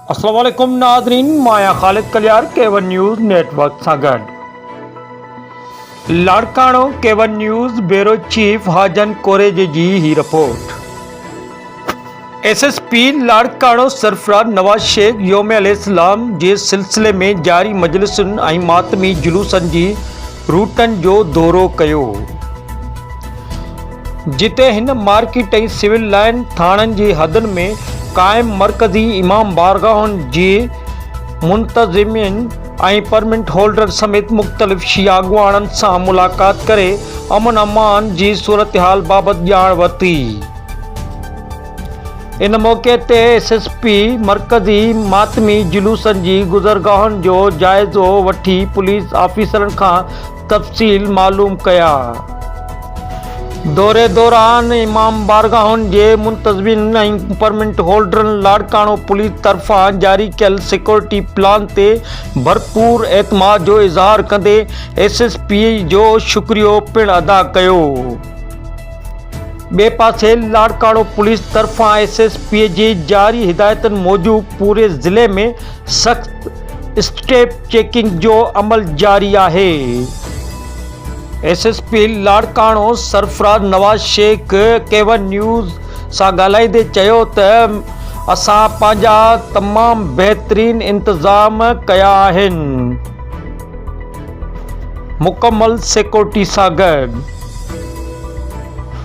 अस्सलाम वालेकुम नाज़रीन, माया ख़ालिद कलियार केवन न्यूज़ नेटवर्क सां गॾु। Larkana केवन news bureau chief Hajin कोरेजे जी ही रिपोर्ट। SSP लाड़काणो सरफराज नवाज़ शेख योम अलैहिस्सलाम जे सिलसिले में जारी मजलिसुनि ऐं मातमी जुलूसनि जी रूटनि जो दौरो कयो, जिते हिन मार्केट ऐं सिविल लाइन थाणनि जी हदुनि में क़ाइम मरकज़ी इमाम बारगाहुनि जे मुंतज़िमीन ऐं परमिट होल्डर समेत मुख़्तलिफ़ शिया अॻुवाणनि सां मुलाक़ात करे अमन अमान जी सूरतहाल बाबति ॼाण वरिती। इन मौक़े ते SSP मरकज़ी मातमी जुलूसनि जी गुज़रगाहुनि जो जाइज़ो वठी पुलिस ऑफिसरनि खां तफ़सील मालूम कया। दौरे दौरान इमाम बारगाहुनि जे मुंतज़िमीन ऐं परमिट होल्डरनि लाड़काणो पुलिस तरफ़ां जारी कयल सिक्योरिटी प्लान ते भरपूर एतमाद जो इज़हार कंदे SSP जो शुक्रियो पिणु अदा कयो। ॿिए पासे लाड़काणो पुलिस तरफ़ां SSP जी जारी हिदायतुनि मूजिबि पूरे ज़िले में सख़्त स्टेप चेकिंग जो अमल जारी आहे। SSP लाड़काणो सरफराज नवाज़ शेख केवन न्यूज़ सां ॻाल्हाईंदे चयो त असां पंहिंजा तमामु बहितरीन इंतज़ाम कया आहिनि, मुकमल सिक्योरिटी सां गॾु।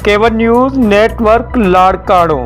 केवन न्यूज़ नेटवर्क लाड़काणो।